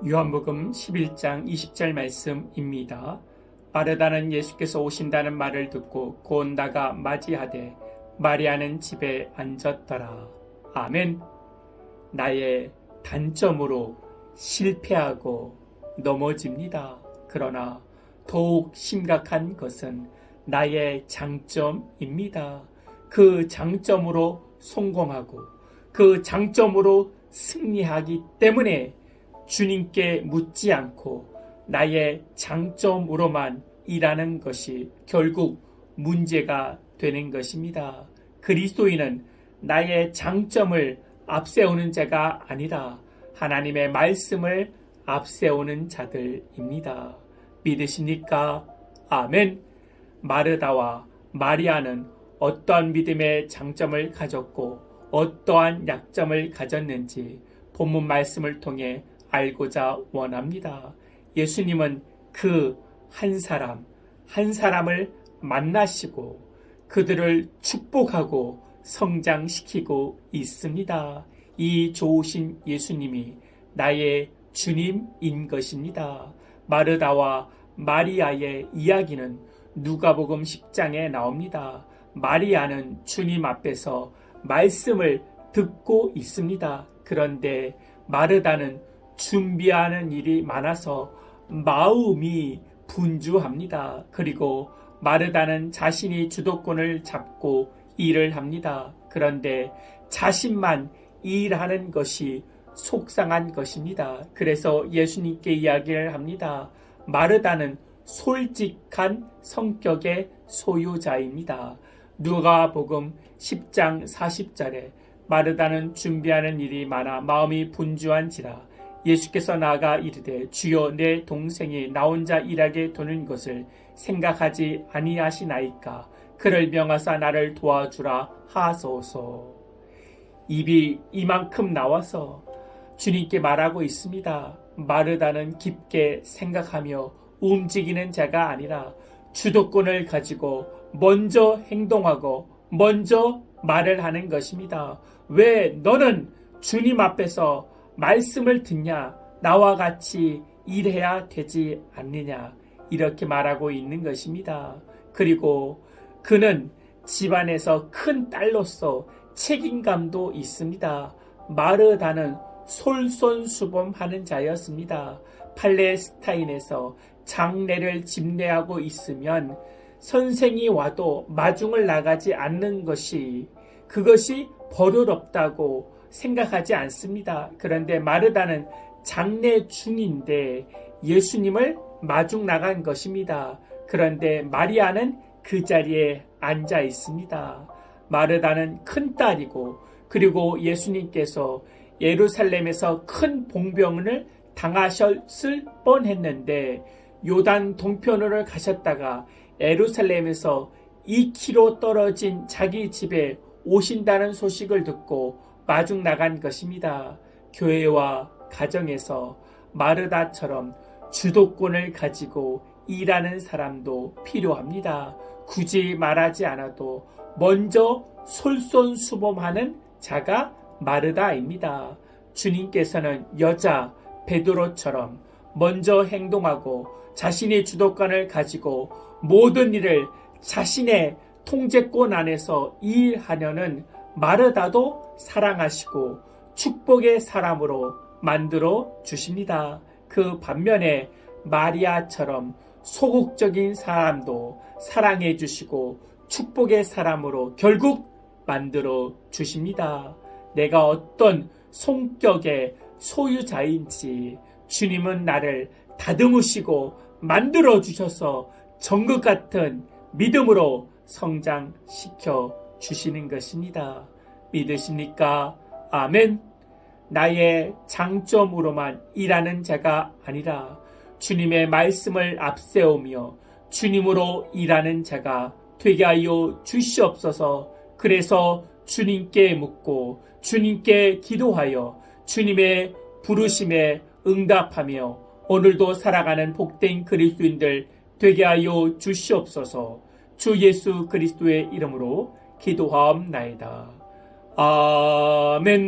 요한복음 11장 20절 말씀입니다. 마르다는 예수께서 오신다는 말을 듣고 곧 나가 맞이하되 마리아는 집에 앉았더라. 아멘. 나의 단점으로 실패하고 넘어집니다. 그러나 더욱 심각한 것은 나의 장점입니다. 그 장점으로 성공하고 그 장점으로 승리하기 때문에 주님께 묻지 않고 나의 장점으로만 일하는 것이 결국 문제가 되는 것입니다. 그리스도인은 나의 장점을 앞세우는 자가 아니라 하나님의 말씀을 앞세우는 자들입니다. 믿으십니까? 아멘. 마르다와 마리아는 어떠한 믿음의 장점을 가졌고 어떠한 약점을 가졌는지 본문 말씀을 통해 알고자 원합니다. 예수님은 그 한 사람을 만나시고 그들을 축복하고 성장시키고 있습니다. 이 좋으신 예수님이 나의 주님인 것입니다. 마르다와 마리아의 이야기는 누가복음 10장에 나옵니다. 마리아는 주님 앞에서 말씀을 듣고 있습니다. 그런데 마르다는 준비하는 일이 많아서 마음이 분주합니다. 그리고 마르다는 자신이 주도권을 잡고 일을 합니다. 그런데 자신만 일하는 것이 속상한 것입니다. 그래서 예수님께 이야기를 합니다. 마르다는 솔직한 성격의 소유자입니다. 누가복음 10장 40절에 마르다는 준비하는 일이 많아 마음이 분주한지라 예수께서 나아가 이르되 주여 내 동생이 나 혼자 일하게 두는 것을 생각하지 아니하시나이까 그를 명하사 나를 도와주라 하소서. 입이 이만큼 나와서 주님께 말하고 있습니다. 마르다는 깊게 생각하며 움직이는 자가 아니라 주도권을 가지고 먼저 행동하고 먼저 말을 하는 것입니다. 왜 너는 주님 앞에서 말씀을 듣냐? 나와 같이 일해야 되지 않느냐? 이렇게 말하고 있는 것입니다. 그리고 그는 집안에서 큰 딸로서 책임감도 있습니다. 마르다는 솔선수범하는 자였습니다. 팔레스타인에서 장례를 집례하고 있으면 선생이 와도 마중을 나가지 않는 것이 그것이 버릇없다고 생각하지 않습니다. 그런데 마르다는 장례 중인데 예수님을 마중 나간 것입니다. 그런데 마리아는 그 자리에 앉아 있습니다. 마르다는 큰딸이고 그리고 예수님께서 예루살렘에서 큰 봉변을 당하셨을 뻔했는데 요단 동편으로 가셨다가 예루살렘에서 2km 떨어진 자기 집에 오신다는 소식을 듣고 마중 나간 것입니다. 교회와 가정에서 마르다처럼 주도권을 가지고 일하는 사람도 필요합니다. 굳이 말하지 않아도 먼저 솔선수범하는 자가 마르다입니다. 주님께서는 여자 베드로처럼 먼저 행동하고 자신의 주도권을 가지고 모든 일을 자신의 통제권 안에서 일하려는 마르다도 사랑하시고 축복의 사람으로 만들어 주십니다. 그 반면에 마리아처럼 소극적인 사람도 사랑해 주시고 축복의 사람으로 결국 만들어 주십니다. 내가 어떤 성격의 소유자인지 주님은 나를 다듬으시고 만들어 주셔서 정글 같은 믿음으로 성장시켜 주시는 것입니다. 믿으십니까? 아멘. 나의 장점으로만 일하는 자가 아니라 주님의 말씀을 앞세우며 주님으로 일하는 자가 되게 하여 주시옵소서. 그래서 주님께 묻고 주님께 기도하여 주님의 부르심에 응답하며 오늘도 살아가는 복된 그리스도인들 되게 하여 주시옵소서. 주 예수 그리스도의 이름으로 기도하옵나이다. 아멘.